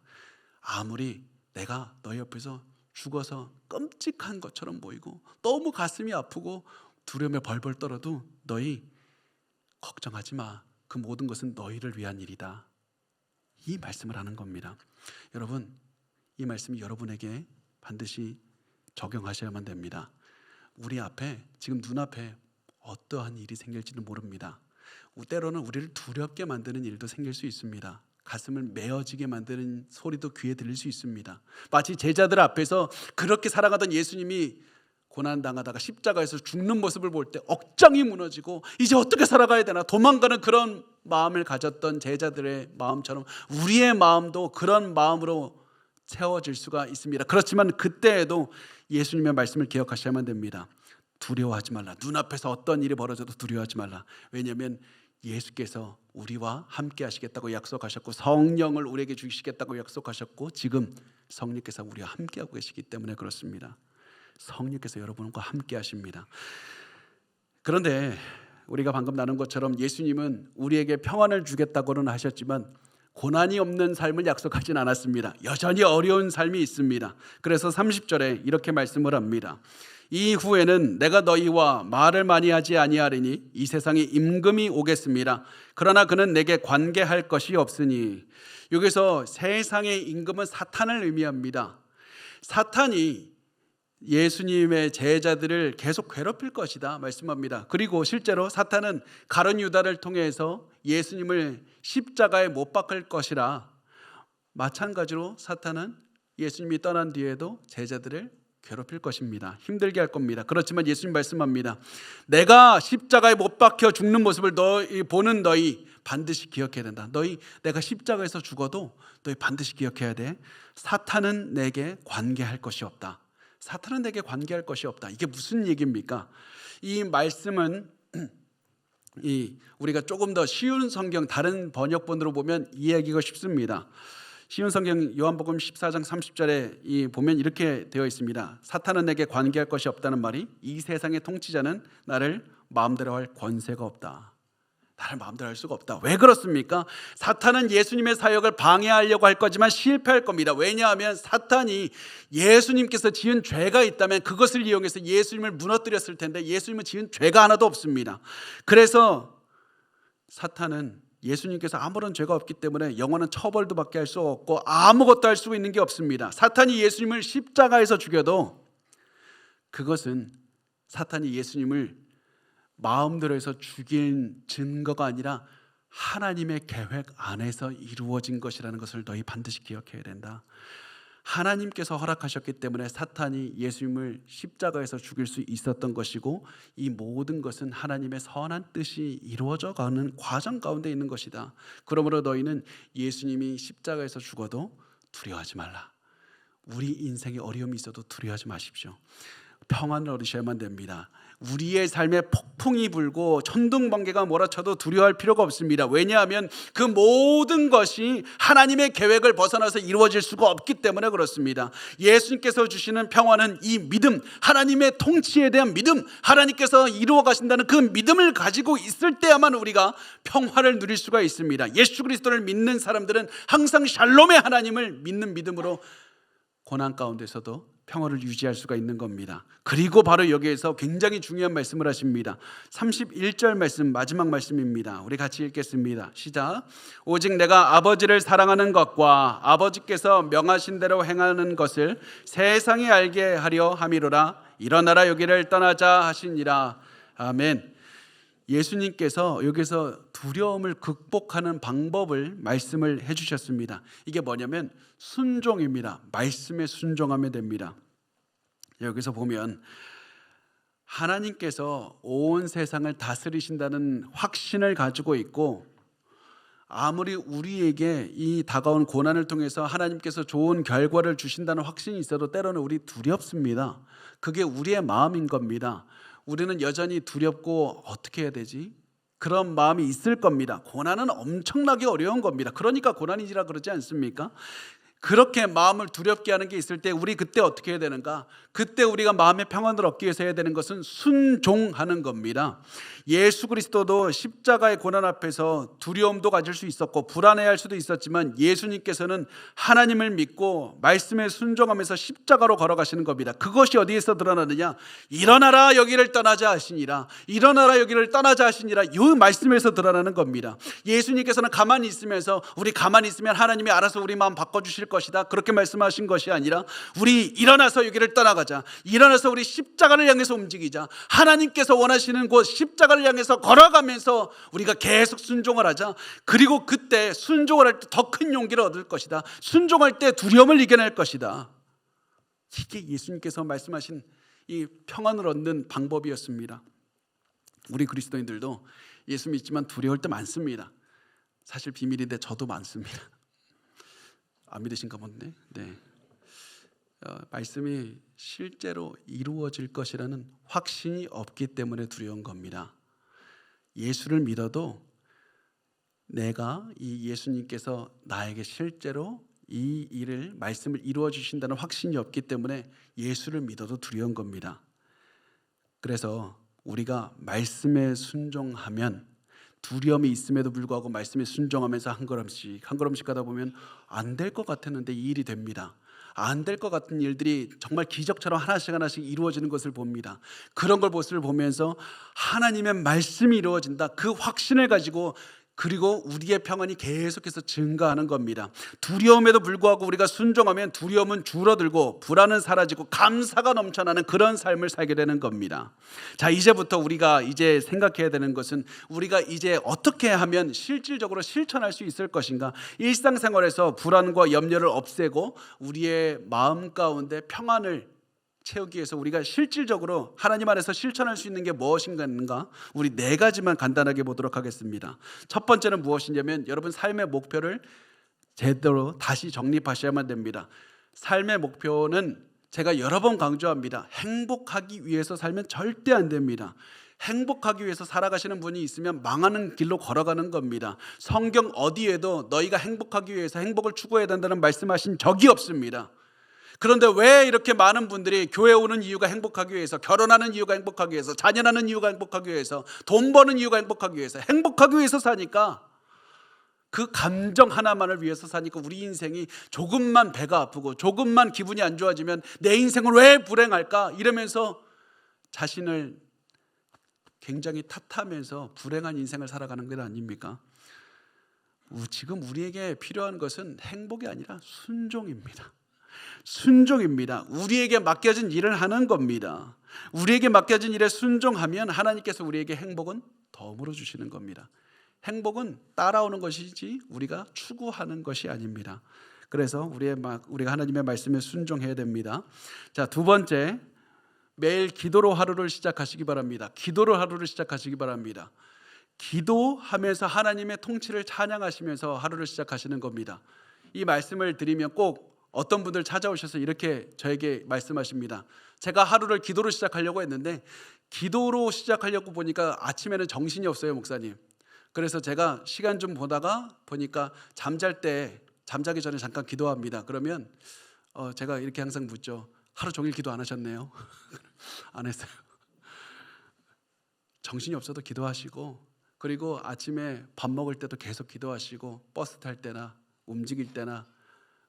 A: 아무리 내가 너희 옆에서 죽어서 끔찍한 것처럼 보이고 너무 가슴이 아프고 두려움에 벌벌 떨어도 너희 걱정하지 마. 그 모든 것은 너희를 위한 일이다. 이 말씀을 하는 겁니다. 여러분, 이 말씀이 여러분에게 반드시 적용하셔야만 됩니다. 우리 앞에 지금 눈앞에 어떠한 일이 생길지는 모릅니다. 때로는 우리를 두렵게 만드는 일도 생길 수 있습니다. 가슴을 메어지게 만드는 소리도 귀에 들릴 수 있습니다. 마치 제자들 앞에서 그렇게 사랑하던 예수님이 고난당하다가 십자가에서 죽는 모습을 볼 때 억장이 무너지고 이제 어떻게 살아가야 되나 도망가는 그런 마음을 가졌던 제자들의 마음처럼 우리의 마음도 그런 마음으로 채워질 수가 있습니다. 그렇지만 그때에도 예수님의 말씀을 기억하셔야만 됩니다. 두려워하지 말라. 눈앞에서 어떤 일이 벌어져도 두려워하지 말라. 왜냐하면 예수께서 우리와 함께 하시겠다고 약속하셨고 성령을 우리에게 주시겠다고 약속하셨고 지금 성령께서 우리와 함께하고 계시기 때문에 그렇습니다. 성령께서 여러분과 함께 하십니다. 그런데 우리가 방금 나눈 것처럼 예수님은 우리에게 평안을 주겠다고는 하셨지만 고난이 없는 삶을 약속하진 않았습니다. 여전히 어려운 삶이 있습니다. 그래서 30절에 이렇게 말씀을 합니다. 이후에는 내가 너희와 말을 많이 하지 아니하리니 이 세상에 임금이 오겠습니다. 그러나 그는 내게 관계할 것이 없으니. 여기서 세상의 임금은 사탄을 의미합니다. 사탄이 예수님의 제자들을 계속 괴롭힐 것이다 말씀합니다. 그리고 실제로 사탄은 가룟 유다를 통해서 예수님을 십자가에 못 박을 것이라 마찬가지로 사탄은 예수님이 떠난 뒤에도 제자들을 괴롭힐 것입니다. 힘들게 할 겁니다. 그렇지만 예수님 말씀합니다. 내가 십자가에 못 박혀 죽는 모습을 보는 너희 반드시 기억해야 된다. 내가 십자가에서 죽어도 너희 반드시 기억해야 돼. 사탄은 내게 관계할 것이 없다. 사탄은 내게 관계할 것이 없다. 이게 무슨 얘기입니까? 이 말씀은 우리가 조금 더 쉬운 성경 다른 번역본으로 보면 이해하기가 쉽습니다. 신약성경 요한복음 14장 30절에 보면 이렇게 되어 있습니다. 사탄은 내게 관계할 것이 없다는 말이 이 세상의 통치자는 나를 마음대로 할 권세가 없다. 나를 마음대로 할 수가 없다. 왜 그렇습니까? 사탄은 예수님의 사역을 방해하려고 할 거지만 실패할 겁니다. 왜냐하면 사탄이 예수님께서 지은 죄가 있다면 그것을 이용해서 예수님을 무너뜨렸을 텐데 예수님은 지은 죄가 하나도 없습니다. 그래서 사탄은 예수님께서 아무런 죄가 없기 때문에 영원한 처벌도 받게 할 수 없고 아무것도 할 수 있는 게 없습니다. 사탄이 예수님을 십자가에서 죽여도 그것은 사탄이 예수님을 마음대로 해서 죽인 증거가 아니라 하나님의 계획 안에서 이루어진 것이라는 것을 너희 반드시 기억해야 된다. 하나님께서 허락하셨기 때문에 사탄이 예수님을 십자가에서 죽일 수 있었던 것이고 이 모든 것은 하나님의 선한 뜻이 이루어져 가는 과정 가운데 있는 것이다. 그러므로 너희는 예수님이 십자가에서 죽어도 두려워하지 말라. 우리 인생에 어려움이 있어도 두려워하지 마십시오. 평안을 얻으셔야만 됩니다. 우리의 삶에 폭풍이 불고 천둥번개가 몰아쳐도 두려워할 필요가 없습니다. 왜냐하면 그 모든 것이 하나님의 계획을 벗어나서 이루어질 수가 없기 때문에 그렇습니다. 예수님께서 주시는 평안은 이 믿음, 하나님의 통치에 대한 믿음, 하나님께서 이루어 가신다는 그 믿음을 가지고 있을 때야만 우리가 평화를 누릴 수가 있습니다. 예수 그리스도를 믿는 사람들은 항상 샬롬의 하나님을 믿는 믿음으로 고난 가운데서도 평화를 유지할 수가 있는 겁니다. 그리고 바로 여기에서 굉장히 중요한 말씀을 하십니다. 31절 말씀, 마지막 말씀입니다. 우리 같이 읽겠습니다. 시작. 오직 내가 아버지를 사랑하는 것과 아버지께서 명하신 대로 행하는 것을 세상이 알게 하려 함이로라. 일어나라 여기를 떠나자 하시니라. 아멘. 예수님께서 여기서 두려움을 극복하는 방법을 말씀을 해주셨습니다. 이게 뭐냐면 순종입니다. 말씀에 순종하면 됩니다. 여기서 보면 하나님께서 온 세상을 다스리신다는 확신을 가지고 있고 아무리 우리에게 이 다가온 고난을 통해서 하나님께서 좋은 결과를 주신다는 확신이 있어도 때로는 우리 두렵습니다. 그게 우리의 마음인 겁니다. 우리는 여전히 두렵고 어떻게 해야 되지? 그런 마음이 있을 겁니다. 고난은 엄청나게 어려운 겁니다. 그러니까 고난이지라 그러지 않습니까? 그렇게 마음을 두렵게 하는 게 있을 때 우리 그때 어떻게 해야 되는가? 그때 우리가 마음의 평안을 얻기 위해서 해야 되는 것은 순종하는 겁니다. 예수 그리스도도 십자가의 고난 앞에서 두려움도 가질 수 있었고 불안해할 수도 있었지만 예수님께서는 하나님을 믿고 말씀에 순종하면서 십자가로 걸어가시는 겁니다. 그것이 어디에서 드러나느냐? 일어나라 여기를 떠나자 하시니라. 일어나라 여기를 떠나자 하시니라. 이 말씀에서 드러나는 겁니다. 예수님께서는 가만히 있으면서 우리 가만히 있으면 하나님이 알아서 우리 마음 바꿔주실 것이다 그렇게 말씀하신 것이 아니라 우리 일어나서 여기를 떠나가자. 일어나서 우리 십자가를 향해서 움직이자. 하나님께서 원하시는 곳 십자가를 향해서 걸어가면서 우리가 계속 순종을 하자. 그리고 그때 순종을 할 때 더 큰 용기를 얻을 것이다. 순종할 때 두려움을 이겨낼 것이다. 이게 예수님께서 말씀하신 이 평안을 얻는 방법이었습니다. 우리 그리스도인들도 예수 믿지만 두려울 때 많습니다. 사실 비밀인데 저도 많습니다. 안 믿으신가 본데. 네. 말씀이 실제로 이루어질 것이라는 확신이 없기 때문에 두려운 겁니다. 예수를 믿어도 내가 이 예수님께서 나에게 실제로 이 일을 말씀을 이루어 주신다는 확신이 없기 때문에 예수를 믿어도 두려운 겁니다. 그래서 우리가 말씀에 순종하면 두려움이 있음에도 불구하고 말씀에 순종하면서 한 걸음씩 가다 보면 안 될 것 같았는데 이 일이 됩니다. 안 될 것 같은 일들이 정말 기적처럼 하나씩 이루어지는 것을 봅니다. 그런 것을 보면서 하나님의 말씀이 이루어진다 그 확신을 가지고 그리고 우리의 평안이 계속해서 증가하는 겁니다. 두려움에도 불구하고 우리가 순종하면 두려움은 줄어들고 불안은 사라지고 감사가 넘쳐나는 그런 삶을 살게 되는 겁니다. 자, 이제부터 우리가 이제 생각해야 되는 것은 우리가 이제 어떻게 하면 실질적으로 실천할 수 있을 것인가? 일상생활에서 불안과 염려를 없애고 우리의 마음 가운데 평안을 채우기 위해서 우리가 실질적으로 하나님 안에서 실천할 수 있는 게 무엇인가? 우리 4가지만 간단하게 보도록 하겠습니다. 첫 번째는 무엇이냐면 여러분 삶의 목표를 제대로 다시 정립하셔야만 됩니다. 삶의 목표는 제가 여러 번 강조합니다. 행복하기 위해서 살면 절대 안 됩니다. 행복하기 위해서 살아가시는 분이 있으면 망하는 길로 걸어가는 겁니다. 성경 어디에도 너희가 행복하기 위해서 행복을 추구해야 된다는 말씀하신 적이 없습니다. 그런데 왜 이렇게 많은 분들이 교회 오는 이유가 행복하기 위해서, 결혼하는 이유가 행복하기 위해서, 자녀 낳는 이유가 행복하기 위해서, 돈 버는 이유가 행복하기 위해서 사니까, 그 감정 하나만을 위해서 사니까 우리 인생이 조금만 배가 아프고 조금만 기분이 안 좋아지면 내 인생은 왜 불행할까 이러면서 자신을 굉장히 탓하면서 불행한 인생을 살아가는 것 아닙니까? 지금 우리에게 필요한 것은 행복이 아니라 순종입니다. 순종입니다. 우리에게 맡겨진 일을 하는 겁니다. 우리에게 맡겨진 일에 순종하면 하나님께서 우리에게 행복은 덤으로 주시는 겁니다. 행복은 따라오는 것이지 우리가 추구하는 것이 아닙니다. 그래서 우리가 하나님의 말씀에 순종해야 됩니다. 자, 두 번째, 매일 기도로 하루를 시작하시기 바랍니다. 기도로 하루를 시작하시기 바랍니다. 기도하면서 하나님의 통치를 찬양하시면서 하루를 시작하시는 겁니다. 이 말씀을 드리면 꼭 어떤 분들 찾아오셔서 이렇게 저에게 말씀하십니다. 제가 하루를 기도로 시작하려고 했는데 기도로 시작하려고 보니까 아침에는 정신이 없어요, 목사님. 그래서 제가 시간 좀 보다가 보니까 잠자기 전에 잠깐 기도합니다. 그러면 제가 이렇게 항상 묻죠. 하루 종일 기도 안 하셨네요? 안 했어요. 정신이 없어도 기도하시고, 그리고 아침에 밥 먹을 때도 계속 기도하시고, 버스 탈 때나 움직일 때나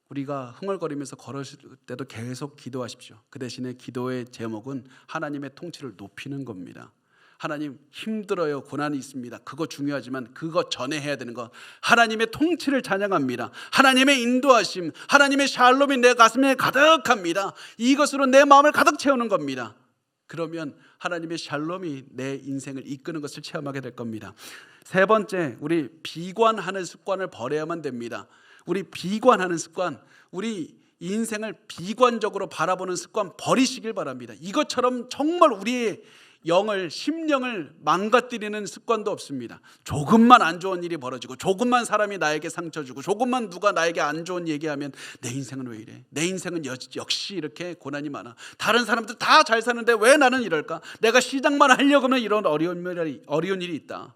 A: 우리가 흥얼거리면서 걸으실 때도 계속 기도하십시오. 그 대신에 기도의 제목은 하나님의 통치를 높이는 겁니다. 하나님, 힘들어요, 고난이 있습니다. 그거 중요하지만 그거 전에 해야 되는 거, 하나님의 통치를 찬양합니다. 하나님의 인도하심, 하나님의 샬롬이 내 가슴에 가득합니다. 이것으로 내 마음을 가득 채우는 겁니다. 그러면 하나님의 샬롬이 내 인생을 이끄는 것을 체험하게 될 겁니다. 세 번째, 우리 비관하는 습관을 버려야만 됩니다. 우리 비관하는 습관, 우리 인생을 비관적으로 바라보는 습관 버리시길 바랍니다. 이것처럼 정말 우리의 심령을 망가뜨리는 습관도 없습니다. 조금만 안 좋은 일이 벌어지고, 조금만 사람이 나에게 상처 주고, 조금만 누가 나에게 안 좋은 얘기하면 내 인생은 왜 이래? 내 인생은 역시 이렇게 고난이 많아. 다른 사람들 다 잘 사는데 왜 나는 이럴까? 내가 시작만 하려고 하면 이런 어려운 일이 있다.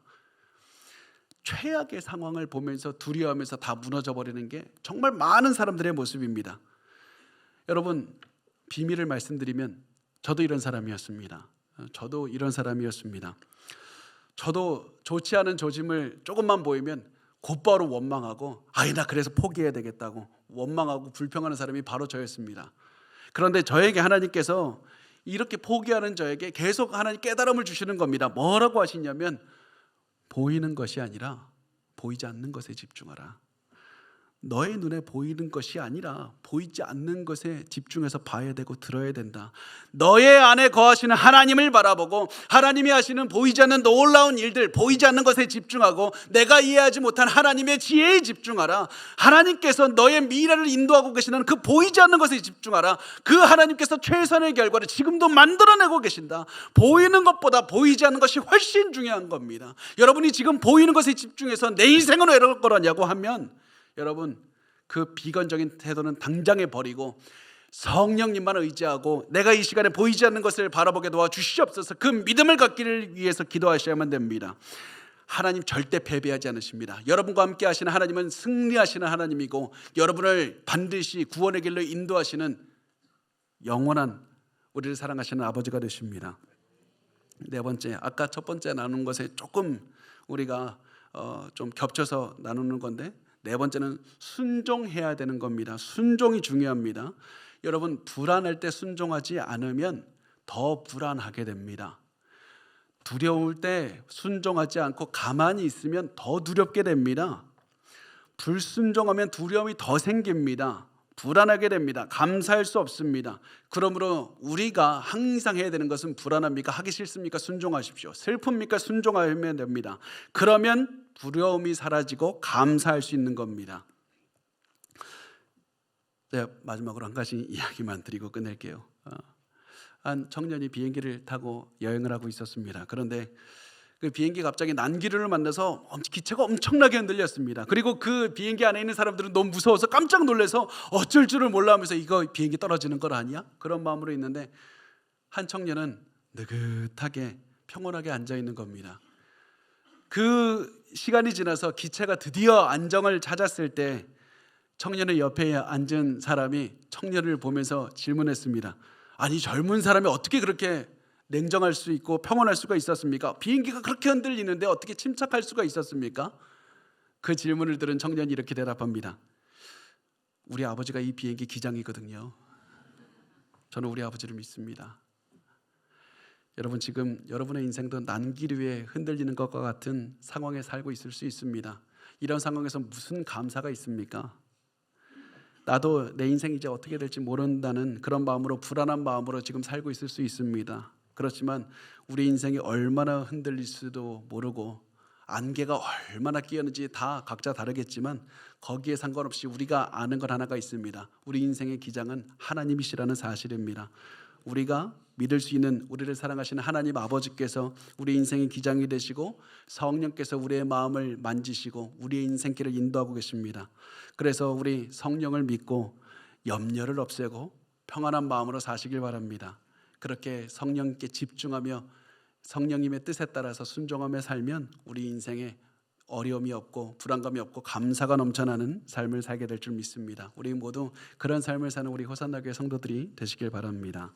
A: 최악의 상황을 보면서 두려워하면서 다 무너져 버리는 게 정말 많은 사람들의 모습입니다. 여러분, 비밀을 말씀드리면 저도 이런 사람이었습니다. 저도 좋지 않은 조짐을 조금만 보이면 곧바로 원망하고, 나 그래서 포기해야 되겠다고 원망하고 불평하는 사람이 바로 저였습니다. 그런데 저에게 하나님께서 이렇게 포기하는 저에게 계속 하나님 깨달음을 주시는 겁니다. 뭐라고 하시냐면, 보이는 것이 아니라 보이지 않는 것에 집중하라. 너의 눈에 보이는 것이 아니라 보이지 않는 것에 집중해서 봐야 되고 들어야 된다. 너의 안에 거하시는 하나님을 바라보고, 하나님이 하시는 보이지 않는 놀라운 일들, 보이지 않는 것에 집중하고, 내가 이해하지 못한 하나님의 지혜에 집중하라. 하나님께서 너의 미래를 인도하고 계시는 그 보이지 않는 것에 집중하라. 그 하나님께서 최선의 결과를 지금도 만들어내고 계신다. 보이는 것보다 보이지 않는 것이 훨씬 중요한 겁니다. 여러분이 지금 보이는 것에 집중해서 내 인생은 왜 이럴 거라냐고 하면, 여러분, 그 비관적인 태도는 당장에 버리고 성령님만 의지하고 내가 이 시간에 보이지 않는 것을 바라보게 도와주시옵소서, 그 믿음을 갖기를 위해서 기도하셔야만 됩니다. 하나님 절대 패배하지 않으십니다. 여러분과 함께 하시는 하나님은 승리하시는 하나님이고, 여러분을 반드시 구원의 길로 인도하시는 영원한 우리를 사랑하시는 아버지가 되십니다. 네 번째, 아까 첫 번째 나눈 것에 조금 우리가 좀 겹쳐서 나누는 건데, 네 번째는 순종해야 되는 겁니다. 순종이 중요합니다. 여러분, 불안할 때 순종하지 않으면 더 불안하게 됩니다. 두려울 때 순종하지 않고 가만히 있으면 더 두렵게 됩니다. 불순종하면 두려움이 더 생깁니다. 불안하게 됩니다. 감사할 수 없습니다. 그러므로 우리가 항상 해야 되는 것은, 불안합니까? 하기 싫습니까? 순종하십시오. 슬픕니까? 순종하면 됩니다. 그러면 두려움이 사라지고 감사할 수 있는 겁니다. 제가 마지막으로 한 가지 이야기만 드리고 끝낼게요. 한 청년이 비행기를 타고 여행을 하고 있었습니다. 그런데 그 비행기 갑자기 난기류를 만나서 기체가 엄청나게 흔들렸습니다. 그리고 그 비행기 안에 있는 사람들은 너무 무서워서 깜짝 놀라서 어쩔 줄을 몰라 하면서 이거 비행기 떨어지는 거 아니야? 그런 마음으로 있는데, 한 청년은 느긋하게 평온하게 앉아 있는 겁니다. 그 시간이 지나서 기차가 드디어 안정을 찾았을 때 청년의 옆에 앉은 사람이 청년을 보면서 질문했습니다. 아니, 젊은 사람이 어떻게 그렇게 냉정할 수 있고 평온할 수가 있었습니까? 비행기가 그렇게 흔들리는데 어떻게 침착할 수가 있었습니까? 그 질문을 들은 청년이 이렇게 대답합니다. 우리 아버지가 이 비행기 기장이거든요. 저는 우리 아버지를 믿습니다. 여러분, 지금 여러분의 인생도 난길 위에 흔들리는 것과 같은 상황에 살고 있을 수 있습니다. 이런 상황에서 무슨 감사가 있습니까? 나도 내 인생이 이제 어떻게 될지 모른다는 그런 마음으로, 불안한 마음으로 지금 살고 있을 수 있습니다. 그렇지만 우리 인생이 얼마나 흔들릴지도 모르고 안개가 얼마나 끼었는지 다 각자 다르겠지만 거기에 상관없이 우리가 아는 것 하나가 있습니다. 우리 인생의 기장은 하나님이시라는 사실입니다. 우리가 믿을 수 있는, 우리를 사랑하시는 하나님 아버지께서 우리 인생의 기장이 되시고 성령께서 우리의 마음을 만지시고 우리의 인생길을 인도하고 계십니다. 그래서 우리 성령을 믿고 염려를 없애고 평안한 마음으로 사시길 바랍니다. 그렇게 성령께 집중하며 성령님의 뜻에 따라서 순종하며 살면 우리 인생에 어려움이 없고 불안감이 없고 감사가 넘쳐나는 삶을 살게 될 줄 믿습니다. 우리 모두 그런 삶을 사는 우리 호산나교회 성도들이 되시길 바랍니다.